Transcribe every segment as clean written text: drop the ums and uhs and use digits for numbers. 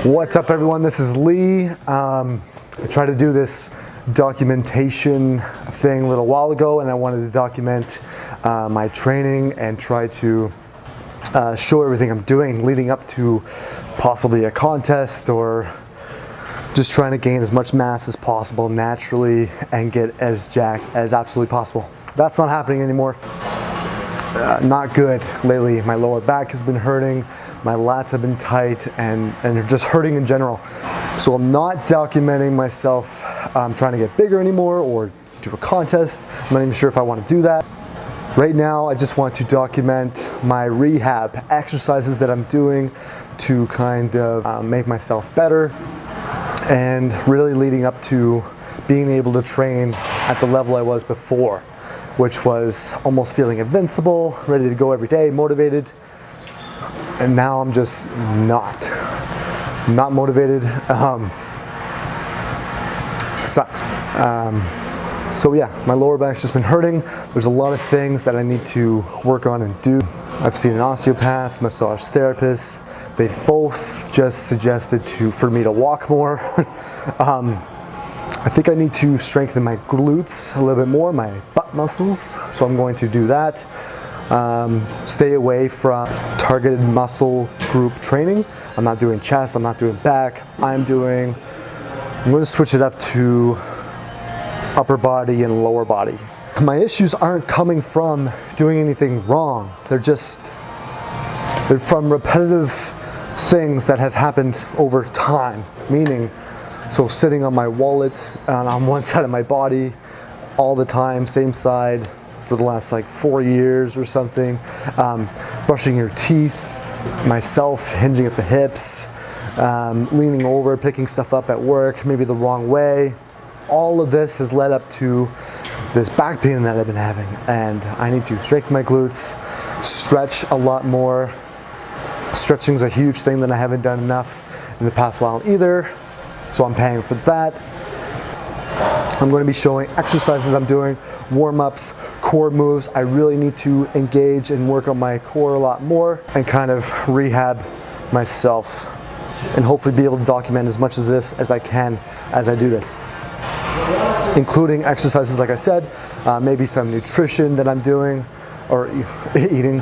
What's up, everyone? This is Lee. I tried to do this documentation thing a little while ago, and I wanted to document my training and try to show everything I'm doing leading up to possibly a contest, or just trying to gain as much mass as possible naturally and get as jacked as absolutely possible. That's not happening anymore. Not good lately. My lower back has been hurting, my lats have been tight, and just hurting in general. So I'm not documenting myself trying to get bigger anymore or do a contest. I'm not even sure if I want to do that. Right now I just want to document my rehab exercises that I'm doing to kind of make myself better, and really leading up to being able to train at the level I was before, which was almost feeling invincible, ready to go every day, motivated. And now I'm just not motivated. Sucks. So yeah, my lower back's just been hurting. There's a lot of things that I need to work on and do. I've seen an osteopath, massage therapist. They both just suggested for me to walk more. I think I need to strengthen my glutes a little bit more, my butt muscles, so I'm going to do that. Stay away from targeted muscle group training. I'm not doing chest, I'm not doing back. I'm going to switch it up to upper body and lower body. My issues aren't coming from doing anything wrong. They're from repetitive things that have happened over time, meaning, so sitting on my wallet on one side of my body all the time, same side, for the last like 4 years or something. Brushing your teeth, myself hinging at the hips, leaning over, picking stuff up at work, maybe the wrong way. All of this has led up to this back pain that I've been having, and I need to strengthen my glutes, stretch a lot more. Stretching is a huge thing that I haven't done enough in the past while either, so I'm paying for that. I'm going to be showing exercises I'm doing, warm-ups, core moves. I really need to engage and work on my core a lot more and kind of rehab myself, and hopefully be able to document as much of this as I can as I do this, including exercises, like I said, maybe some nutrition that I'm doing or eating,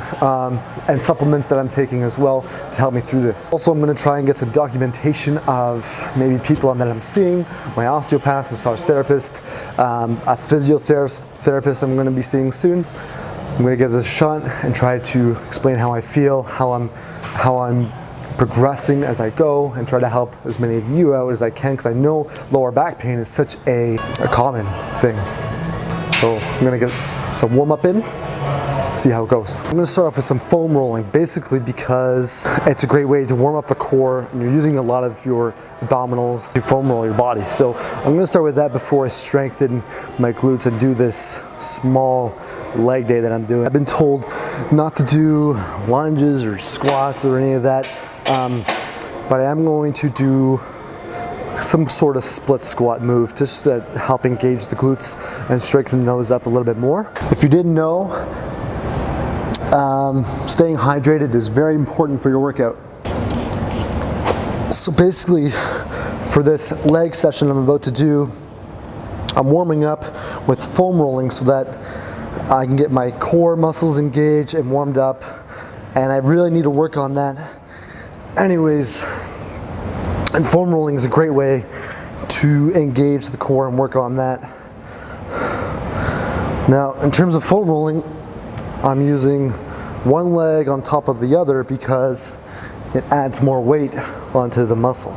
and supplements that I'm taking as well to help me through this. Also, I'm going to try and get some documentation of maybe people that I'm seeing, my osteopath, massage therapist, a physiotherapist I'm going to be seeing soon. I'm going to give this a shot and try to explain how I feel, how I'm progressing as I go, and try to help as many of you out as I can, because I know lower back pain is such a common thing. So I'm going to get some warm-up in, see how it goes. I'm going to start off with some foam rolling, basically because it's a great way to warm up the core, and you're using a lot of your abdominals to foam roll your body. So I'm going to start with that before I strengthen my glutes and do this small leg day that I'm doing. I've been told not to do lunges or squats or any of that, but I am going to do some sort of split squat move just to help engage the glutes and strengthen those up a little bit more. If you didn't know, staying hydrated is very important for your workout. So basically, for this leg session I'm about to do, I'm warming up with foam rolling so that I can get my core muscles engaged and warmed up, and I really need to work on that anyways. And foam rolling is a great way to engage the core and work on that. Now, in terms of foam rolling, I'm using one leg on top of the other because it adds more weight onto the muscle.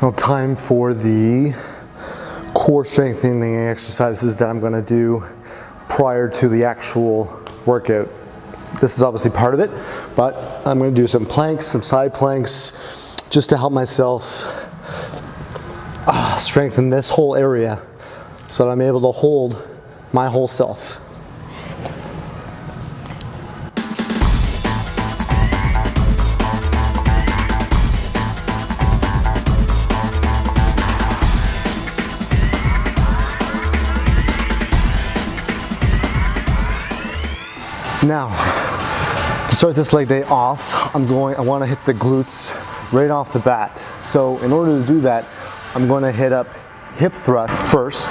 Now time for the core strengthening exercises that I'm going to do prior to the actual workout. This is obviously part of it, but I'm going to do some planks, some side planks, just to help myself strengthen this whole area so that I'm able to hold my whole self. Now, to start this leg day off, I want to hit the glutes right off the bat. So in order to do that, I'm going to hit up hip thrust first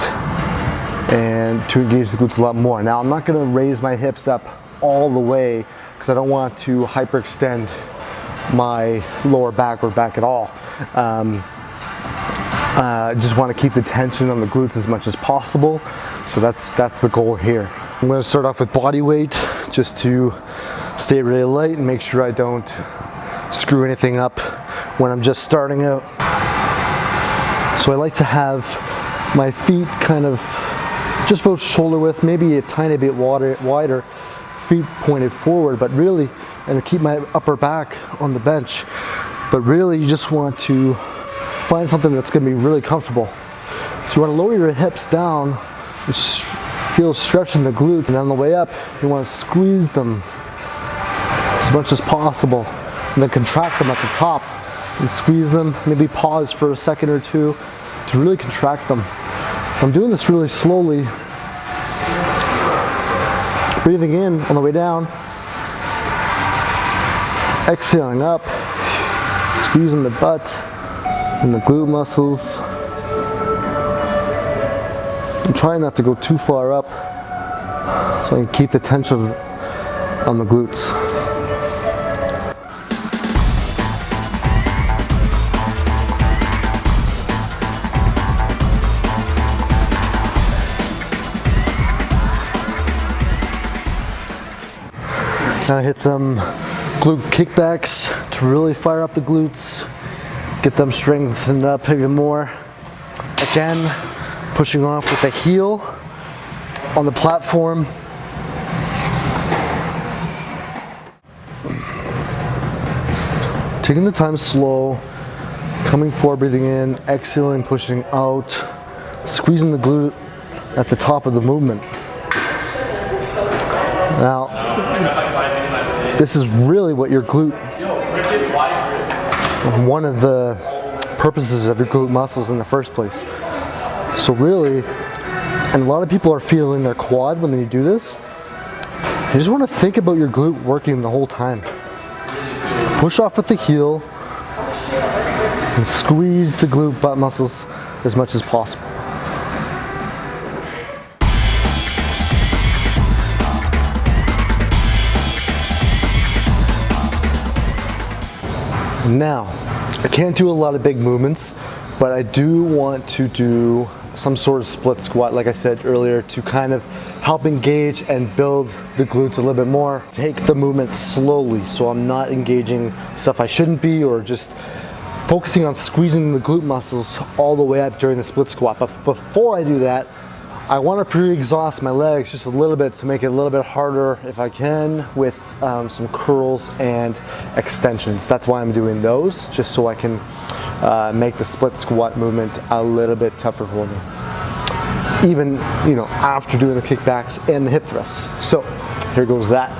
and to engage the glutes a lot more. Now I'm not going to raise my hips up all the way because I don't want to hyperextend my lower back or back at all. I just want to keep the tension on the glutes as much as possible. So that's the goal here. I'm going to start off with body weight just to stay really light and make sure I don't screw anything up when I'm just starting out. So I like to have my feet kind of just about shoulder width, maybe a tiny bit wider, feet pointed forward, but really, and keep my upper back on the bench. But really you just want to find something that's going to be really comfortable. So you want to lower your hips down, feel stretch in the glutes, and on the way up you want to squeeze them as much as possible and then contract them at the top and squeeze them, maybe pause for a second or two to really contract them. I'm doing this really slowly, breathing in on the way down, exhaling up, squeezing the butt and the glute muscles. I'm trying not to go too far up so I can keep the tension on the glutes. Now I hit some glute kickbacks to really fire up the glutes, get them strengthened up even more. Again, pushing off with the heel on the platform. Taking the time slow, coming forward, breathing in, exhaling, pushing out, squeezing the glute at the top of the movement. Now, this is really what your glute, one of the purposes of your glute muscles in the first place. So really, and a lot of people are feeling their quad when they do this, you just want to think about your glute working the whole time. Push off with the heel and squeeze the glute butt muscles as much as possible. Now, I can't do a lot of big movements, but I do want to do some sort of split squat, like I said earlier, to kind of help engage and build the glutes a little bit more. Take the movement slowly, so I'm not engaging stuff I shouldn't be, or just focusing on squeezing the glute muscles all the way up during the split squat. But before I do that, I want to pre-exhaust my legs just a little bit to make it a little bit harder if I can with some curls and extensions. That's why I'm doing those, just so I can make the split squat movement a little bit tougher for me. Even, after doing the kickbacks and the hip thrusts. So here goes that.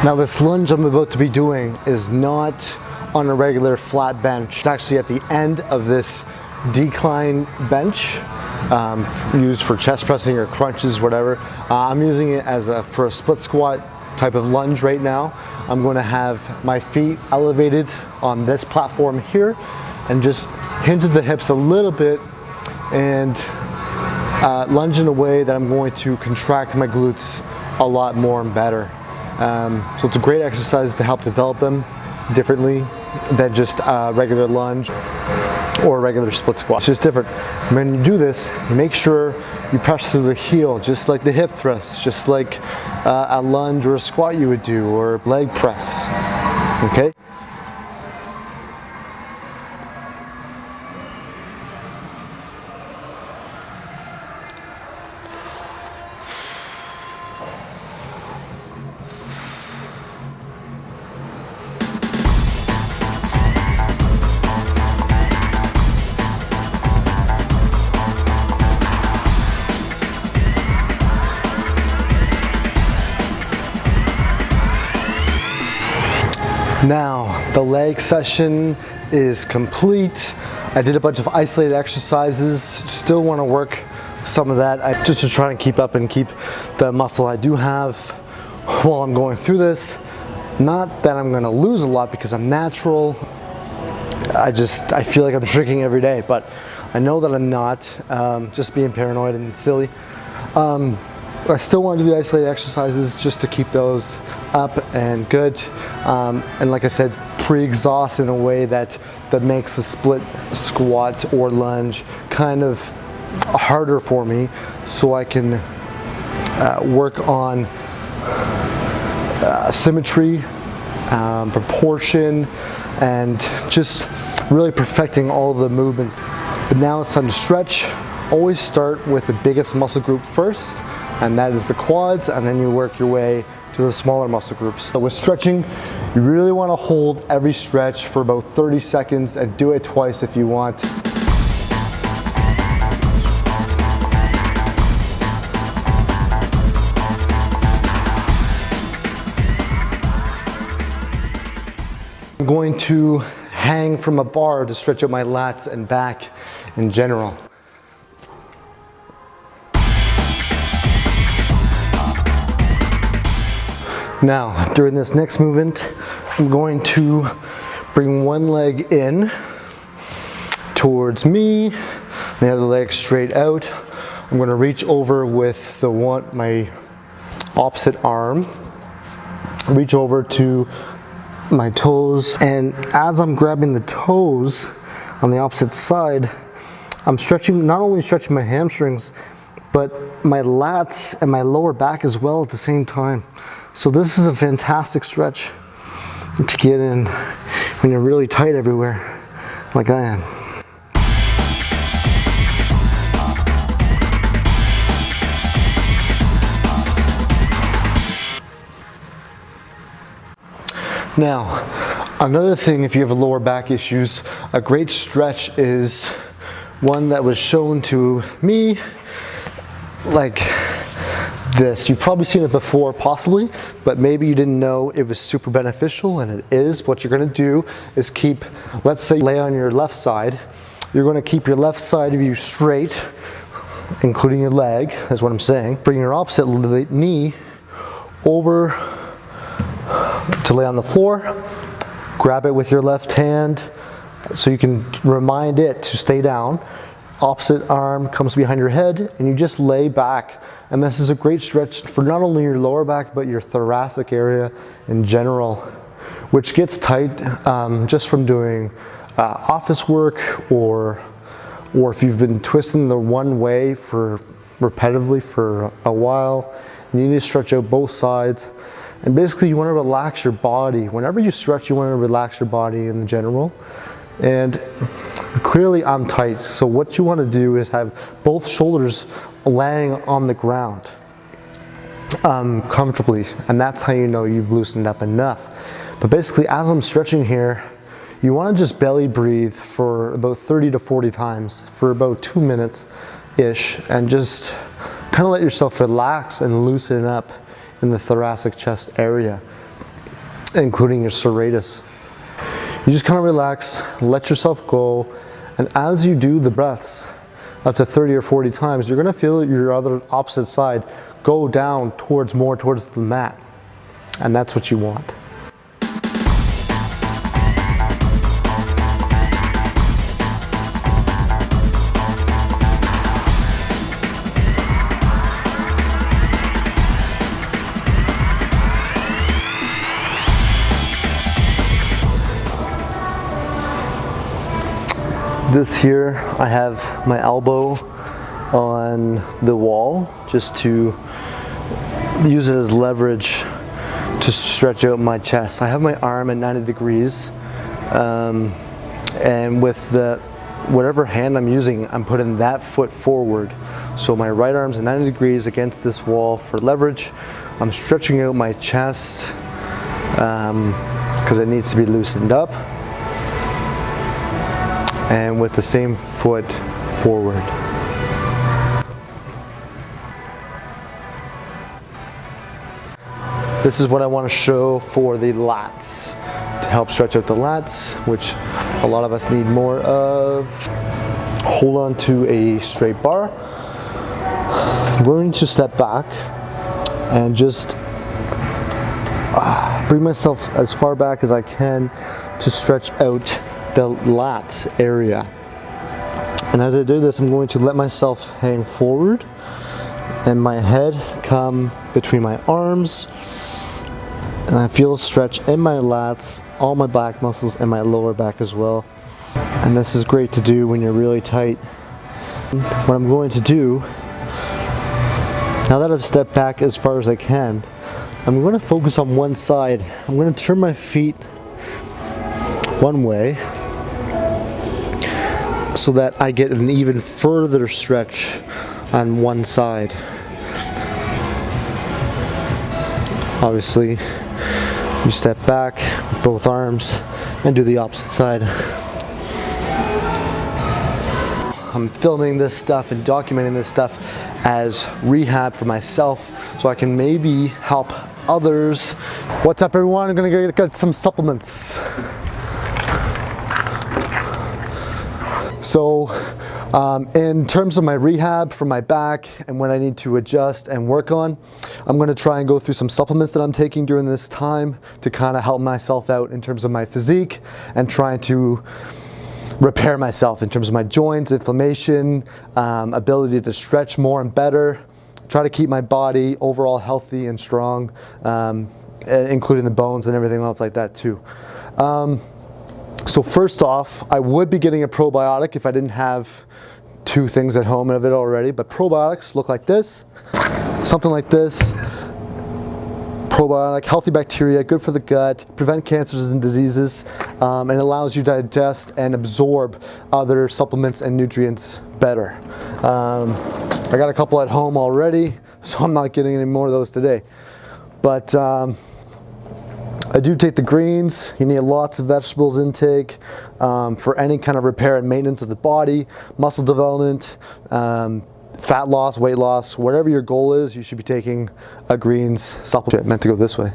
Now this lunge I'm about to be doing is not on a regular flat bench. It's actually at the end of this decline bench used for chest pressing or crunches, whatever. I'm using it as for a split squat type of lunge right now. I'm going to have my feet elevated on this platform here and just hinge at the hips a little bit and lunge in a way that I'm going to contract my glutes a lot more and better. So it's a great exercise to help develop them differently than just a regular lunge or a regular split squat. It's just different. When you do this, make sure you press through the heel, just like the hip thrust, just like a lunge or a squat you would do, or leg press, okay? Now, the leg session is complete. I did a bunch of isolated exercises. Still want to work some of that just to try and keep up and keep the muscle I do have while I'm going through this. Not that I'm going to lose a lot because I'm natural. I feel like I'm shrinking every day, but I know that I'm not, just being paranoid and silly. I still want to do the isolated exercises just to keep those up and good. And like I said, pre-exhaust in a way that makes the split squat or lunge kind of harder for me, so I can work on symmetry, proportion, and just really perfecting all the movements. But now it's time to stretch. Always start with the biggest muscle group first, and that is the quads, and then you work your way to the smaller muscle groups. So with stretching, you really want to hold every stretch for about 30 seconds and do it twice if you want. I'm going to hang from a bar to stretch out my lats and back in general. Now, during this next movement, I'm going to bring one leg in towards me, the other leg straight out. I'm going to reach over with my opposite arm, reach over to my toes, and as I'm grabbing the toes on the opposite side, I'm stretching, not only stretching my hamstrings, but my lats and my lower back as well at the same time. So this is a fantastic stretch to get in when you're really tight everywhere, like I am. Now, another thing, if you have lower back issues, a great stretch is one that was shown to me like this. You've probably seen it before, possibly, but maybe you didn't know it was super beneficial, and it is. What you're going to do is keep, let's say, lay on your left side. You're going to keep your left side of you straight, including your leg, that's what I'm saying. Bring your opposite knee over to lay on the floor. Grab it with your left hand so you can remind it to stay down. Opposite arm comes behind your head, and you just lay back. And this is a great stretch for not only your lower back, but your thoracic area in general, which gets tight just from doing office work, or if you've been twisting the one way for repetitively for a while. You need to stretch out both sides. And basically, you want to relax your body. Whenever you stretch, you want to relax your body in general. And clearly I'm tight, so what you want to do is have both shoulders laying on the ground comfortably, and that's how you know you've loosened up enough. But basically, as I'm stretching here, you want to just belly breathe for about 30 to 40 times for about 2 minutes ish, and just kind of let yourself relax and loosen up in the thoracic chest area, including your serratus. You just kind of relax, let yourself go, and as you do the breaths up to 30 or 40 times, you're going to feel your other opposite side go down more towards the mat. And that's what you want. This here, I have my elbow on the wall just to use it as leverage to stretch out my chest. I have my arm at 90 degrees and with whatever hand I'm using, I'm putting that foot forward. So my right arm's at 90 degrees against this wall for leverage. I'm stretching out my chest because it needs to be loosened up. And with the same foot forward. This is what I want to show for the lats, to help stretch out the lats, which a lot of us need more of. Hold on to a straight bar. I'm going to step back and just bring myself as far back as I can to stretch out the lats area. And as I do this, I'm going to let myself hang forward and my head come between my arms, and I feel a stretch in my lats, all my back muscles, and my lower back as well. And this is great to do when you're really tight. What I'm going to do, now that I've stepped back as far as I can, I'm going to focus on one side. I'm going to turn my feet one way so that I get an even further stretch on one side. Obviously, you step back with both arms and do the opposite side. I'm filming this stuff and documenting this stuff as rehab for myself so I can maybe help others. What's up, everyone? I'm gonna get some supplements. So in terms of my rehab for my back and what I need to adjust and work on, I'm going to try and go through some supplements that I'm taking during this time to kind of help myself out in terms of my physique and trying to repair myself in terms of my joints, inflammation, ability to stretch more and better, try to keep my body overall healthy and strong, including the bones and everything else like that too. So first off, I would be getting a probiotic if I didn't have two things at home of it already, but probiotics look like this, something like this. Probiotic, healthy bacteria, good for the gut, prevent cancers and diseases, and allows you to digest and absorb other supplements and nutrients better. I got a couple at home already, so I'm not getting any more of those today. But I do take the greens. You need lots of vegetables intake for any kind of repair and maintenance of the body, muscle development, fat loss, weight loss, whatever your goal is, you should be taking a greens supplement. Meant to go this way.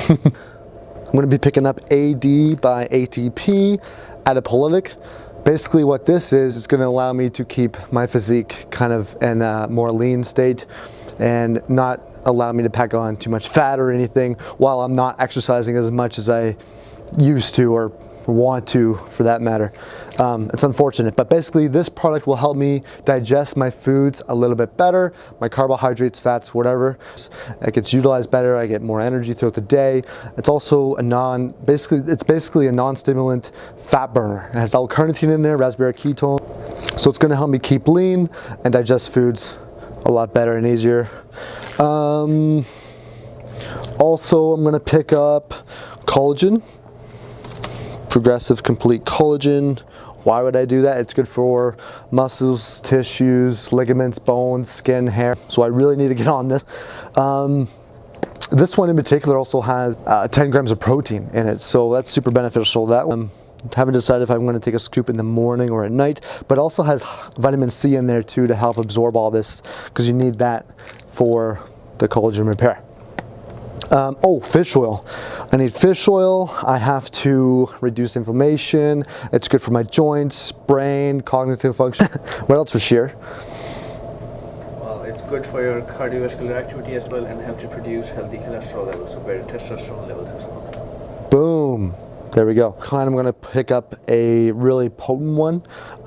I'm going to be picking up AD by ATP, adipolytic. Basically what this is going to allow me to keep my physique kind of in a more lean state and not allow me to pack on too much fat or anything while I'm not exercising as much as I used to or want to, for that matter. It's unfortunate, but basically this product will help me digest my foods a little bit better, my carbohydrates, fats, whatever. It gets utilized better, I get more energy throughout the day. It's also a basically a non-stimulant fat burner. It has L-carnitine in there, raspberry ketone. So it's gonna help me keep lean and digest foods a lot better and easier. Also, I'm gonna pick up collagen, progressive complete collagen. Why would I do that? It's good for muscles, tissues, ligaments, bones, skin, hair. So I really need to get on this. This one in particular also has 10 grams of protein in it, so that's super beneficial. That one, haven't decided if I'm going to take a scoop in the morning or at night, but also has vitamin C in there too to help absorb all this, because you need that for the collagen repair. Oh, fish oil. I need fish oil. I have to reduce inflammation. It's good for my joints, brain, cognitive function. What else was sheer? Well, it's good for your cardiovascular activity as well, and helps you produce healthy cholesterol levels, so better testosterone levels as well. Boom. There we go. I'm going to pick up a really potent one,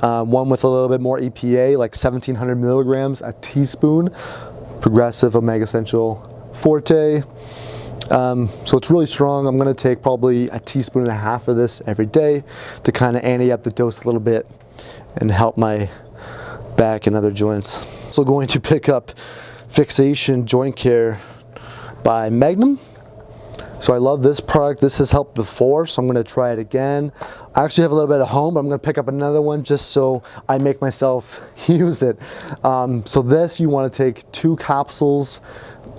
one with a little bit more EPA, like 1700 milligrams, a teaspoon, Progressive Omega Essential Forte. So it's really strong. I'm going to take probably a teaspoon and a half of this every day to kind of ante up the dose a little bit and help my back and other joints. Also going to pick up Fixation Joint Care by Magnum. So I love this product. This has helped before, so I'm going to try it again. I actually have a little bit at home, but I'm going to pick up another one just so I make myself use it. So this, you want to take 2 capsules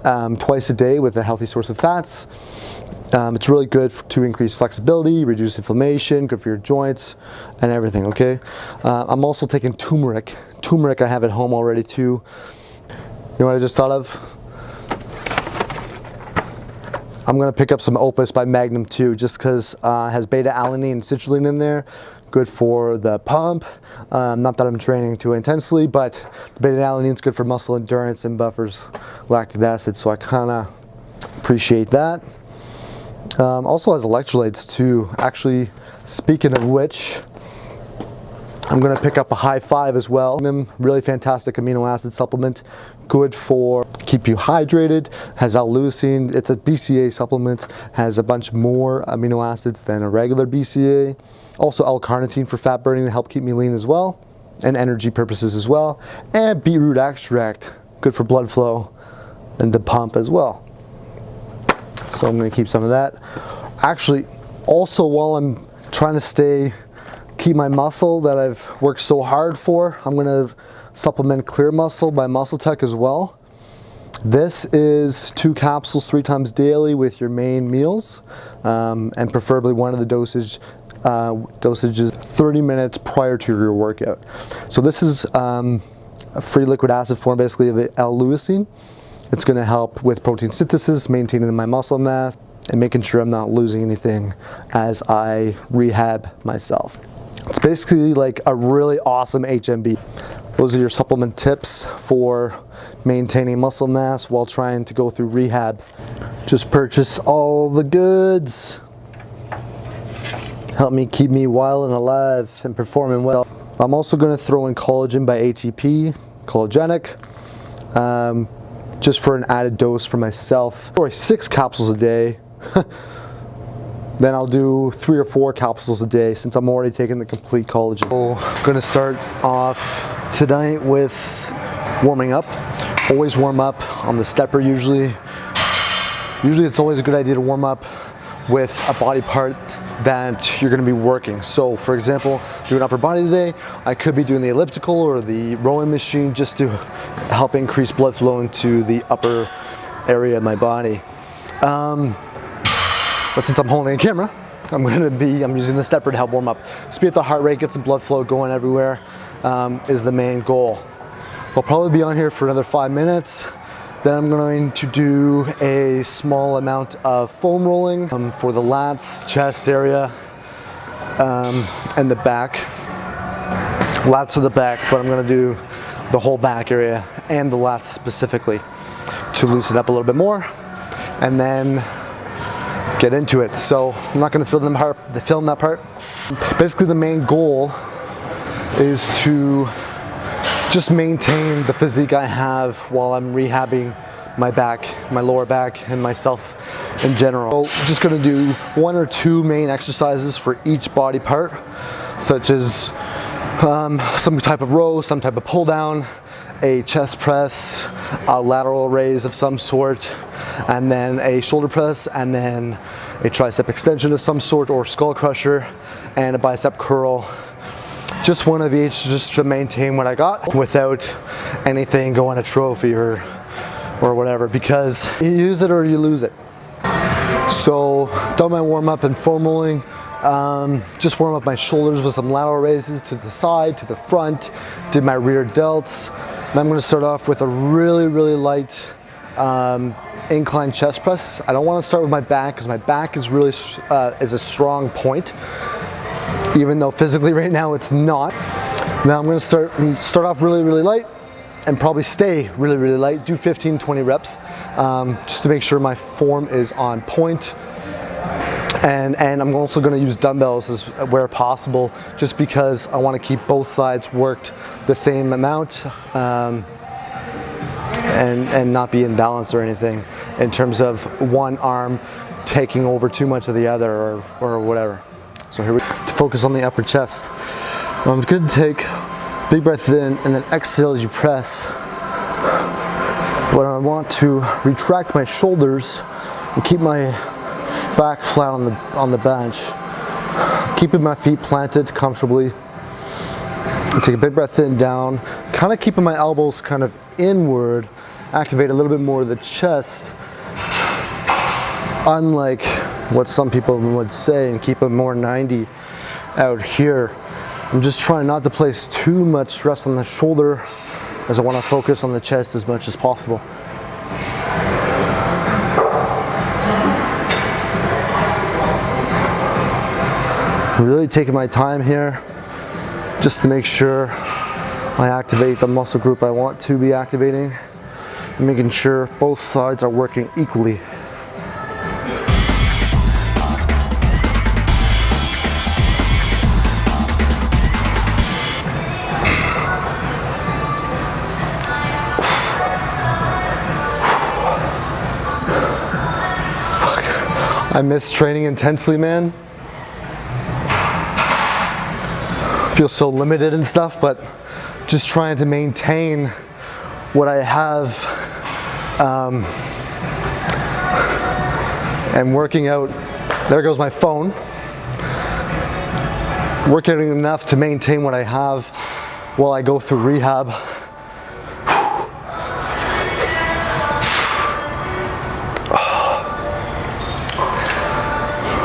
twice a day with a healthy source of fats. It's really good to increase flexibility, reduce inflammation, good for your joints and everything, okay? I'm also taking turmeric. Turmeric I have at home already too. You know what I just thought of? I'm going to pick up some Opus by Magnum too, just because it has beta-alanine and citrulline in there. Good for the pump. Not that I'm training too intensely, but the beta-alanine is good for muscle endurance and buffers lactic acid, so I kind of appreciate that. Also has electrolytes too. Actually, speaking of which, I'm going to pick up a High Five as well. Really fantastic amino acid supplement. Good for keep you hydrated. Has L-leucine. It's a BCA supplement. Has a bunch more amino acids than a regular BCA. Also L-carnitine for fat burning to help keep me lean as well, and energy purposes as well. And beetroot extract, good for blood flow and the pump as well. So I'm going to keep some of that. Actually, also while I'm trying to keep my muscle that I've worked so hard for, I'm going to supplement Clear Muscle by Muscle Tech as well. This is 2 capsules 3 times daily with your main meals, and preferably one of the dosages 30 minutes prior to your workout. So this is a free liquid acid form basically of L-leucine. It's going to help with protein synthesis, maintaining my muscle mass, and making sure I'm not losing anything as I rehab myself. It's basically like a really awesome HMB. Those are your supplement tips for maintaining muscle mass while trying to go through rehab. Just purchase all the goods. Help me keep me wild and alive and performing well. I'm also going to throw in collagen by ATP, Collagenic, just for an added dose for myself. Or 6 capsules a day. Then I'll do 3 or 4 capsules a day since I'm already taking the complete collagen. So I'm going to start off tonight with warming up. Always warm up on the stepper usually. Usually it's always a good idea to warm up with a body part that you're going to be working. So for example, doing upper body today, I could be doing the elliptical or the rowing machine just to help increase blood flow into the upper area of my body. But since I'm holding a camera, I'm using the stepper to help warm up. Speed up the heart rate, get some blood flow going everywhere is the main goal. I'll probably be on here for another 5 minutes. Then I'm going to do a small amount of foam rolling for the lats, chest area, and the back. Lats to the back, but I'm going to do the whole back area and the lats specifically to loosen up a little bit more, and then get into it. So I'm not going to film that part. Basically, the main goal is to just maintain the physique I have while I'm rehabbing my back, my lower back, and myself in general. So just going to do 1 or 2 main exercises for each body part, such as some type of row, some type of pull down, a chest press, a lateral raise of some sort, and then a shoulder press, and then a tricep extension of some sort, or skull crusher, and a bicep curl. Just one of each, just to maintain what I got without anything going a trophy or whatever, because you use it or you lose it. So done my warm up and foam rolling. Just warm up my shoulders with some lateral raises to the side, to the front. Did my rear delts. And I'm going to start off with a really light incline chest press. I don't want to start with my back because my back is really is a strong point, even though physically right now it's not. Now I'm going to start off really light, and probably stay really, really light. Do 15, 20 reps just to make sure my form is on point. And I'm also going to use dumbbells where possible, just because I want to keep both sides worked the same amount and not be imbalanced or anything in terms of one arm taking over too much of the other or whatever. So here we go. To focus on the upper chest. I'm going to take a big breath in and then exhale as you press. But I want to retract my shoulders and keep my back flat on the bench, keeping my feet planted comfortably. Take a big breath in, down, kind of keeping my elbows kind of inward, activate a little bit more of the chest, unlike what some people would say, and keep a more 90 out here. I'm just trying not to place too much stress on the shoulder, as I want to focus on the chest as much as possible. Really taking my time here just to make sure I activate the muscle group I want to be activating, and making sure both sides are working equally. I miss training intensely, man. Feel so limited and stuff, but just trying to maintain what I have and working out. There goes my phone. Working enough to maintain what I have while I go through rehab.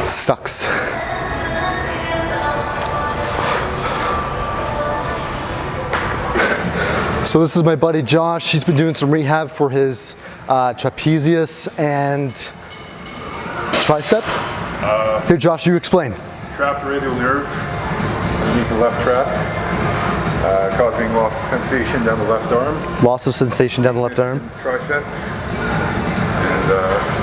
Sucks. So this is my buddy Josh. He's been doing some rehab for his trapezius and tricep. Here, Josh, you explain. Trapped radial nerve underneath the left trap, causing loss of sensation down the left arm. Loss of sensation down the left arm. Triceps. And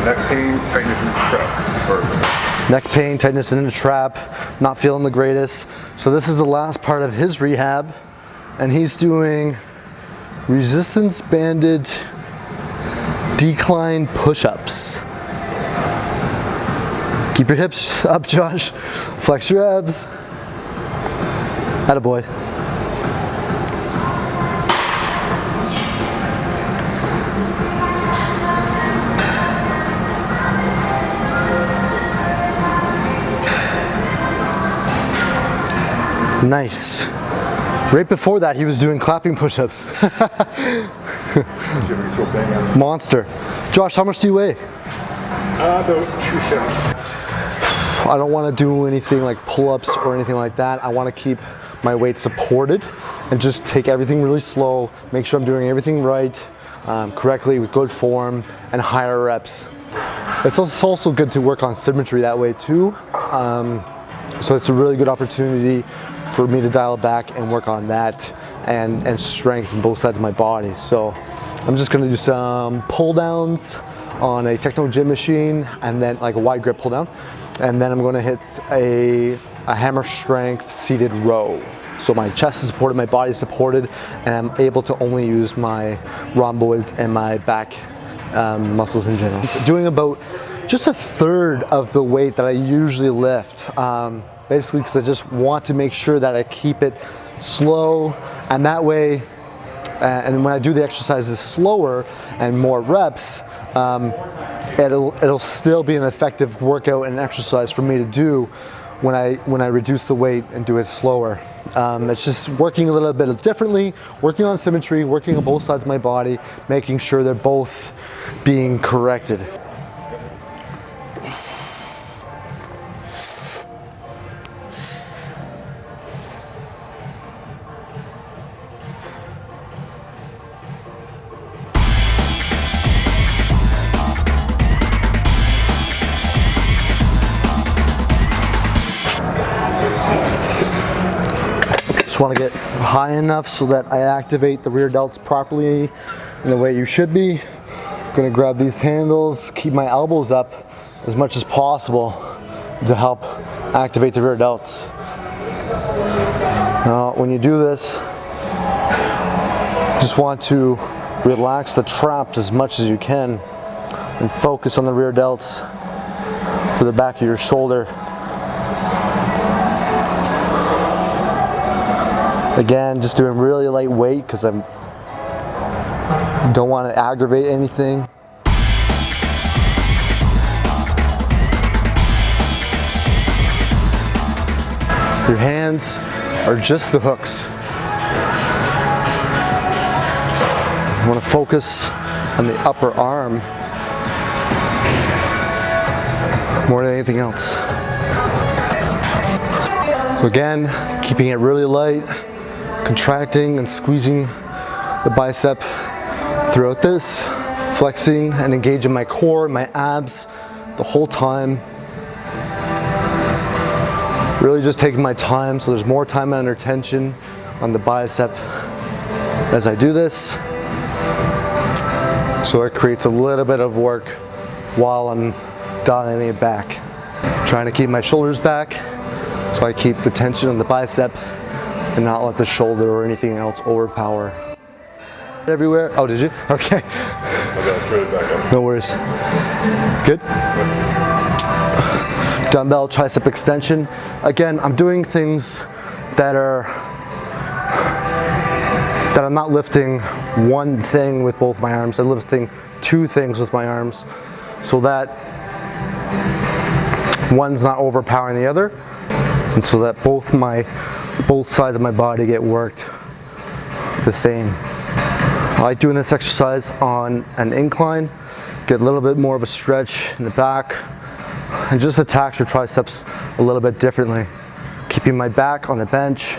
neck pain, tightness in the trap. Neck pain, tightness in the trap, not feeling the greatest. So this is the last part of his rehab, and he's doing resistance banded decline push-ups. Keep your hips up, Josh. Flex your abs. Attaboy. Nice. Right before that, he was doing clapping push-ups. Monster. Josh, how much do you weigh? About 270. I don't want to do anything like pull-ups or anything like that. I want to keep my weight supported and just take everything really slow, make sure I'm doing everything right, correctly, with good form and higher reps. It's also good to work on symmetry that way too. So it's a really good opportunity for me to dial it back and work on that and strength in both sides of my body. So I'm just gonna do some pull downs on a techno gym machine, and then like a wide grip pull down. And then I'm gonna hit a hammer strength seated row. So my chest is supported, my body is supported, and I'm able to only use my rhomboids and my back muscles in general. Doing about just a third of the weight that I usually lift. Basically because I just want to make sure that I keep it slow, and that way, and when I do the exercises slower and more reps, it'll still be an effective workout and exercise for me to do when I reduce the weight and do it slower. It's just working a little bit differently, working on symmetry, working on both sides of my body, making sure they're both being corrected. Just want to get high enough so that I activate the rear delts properly in the way you should be. I'm gonna grab these handles, keep my elbows up as much as possible to help activate the rear delts. Now, when you do this, you just want to relax the traps as much as you can and focus on the rear delts for the back of your shoulder. Again, just doing really light weight because I don't want to aggravate anything. Your hands are just the hooks. You want to focus on the upper arm more than anything else. So again, keeping it really light, contracting and squeezing the bicep throughout this, flexing and engaging my core, my abs the whole time. Really just taking my time so there's more time under tension on the bicep as I do this. So it creates a little bit of work while I'm dialing it back. Trying to keep my shoulders back so I keep the tension on the bicep and not let the shoulder or anything else overpower. Everywhere? Oh, did you? Okay. Okay, throw it back up. No worries. Good? Dumbbell tricep extension. Again, I'm doing things that I'm not lifting one thing with both my arms. I'm lifting two things with my arms so that one's not overpowering the other, and so that both sides of my body get worked the same. I like doing this exercise on an incline, get a little bit more of a stretch in the back, and just attach your triceps a little bit differently. Keeping my back on the bench,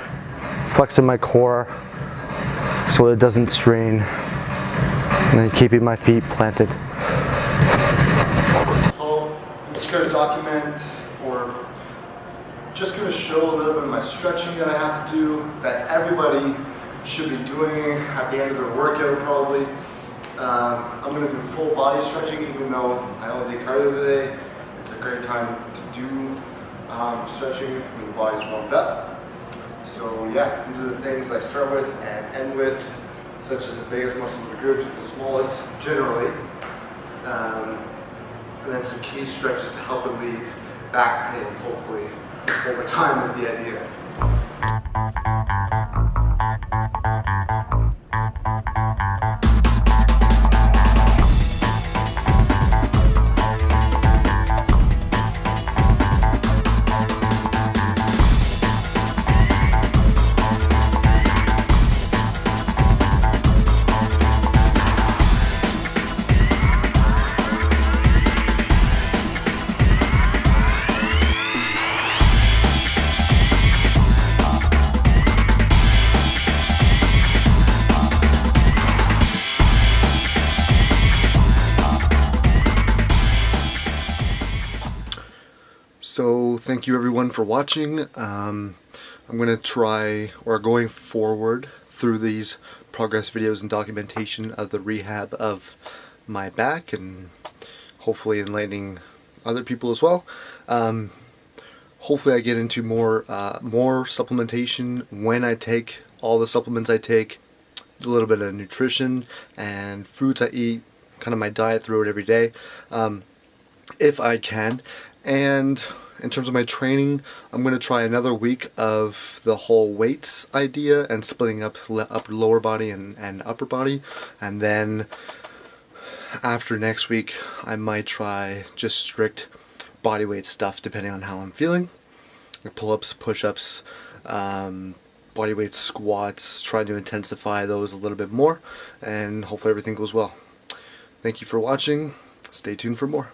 flexing my core so it doesn't strain, and then keeping my feet planted. So I'm just going to document, or just going to show a little bit of my stretching that I have to do, that everybody should be doing at the end of their workout probably. I'm going to do full body stretching even though I only did cardio today. It's a great time to do stretching when the body's warmed up. So yeah, these are the things I start with and end with, such as the biggest muscles of the group to the smallest generally. And then some key stretches to help relieve back pain, hopefully over time is the idea. So thank you everyone for watching. I'm going to try, or going forward through these progress videos and documentation of the rehab of my back, and hopefully enlightening other people as well. Hopefully I get into more supplementation when I take all the supplements I take, a little bit of nutrition and foods I eat, kind of my diet through it every day, if I can. And in terms of my training, I'm going to try another week of the whole weights idea and splitting up lower body and upper body. And then after next week, I might try just strict body weight stuff depending on how I'm feeling. Like pull-ups, push-ups, body weight squats, trying to intensify those a little bit more, and hopefully everything goes well. Thank you for watching. Stay tuned for more.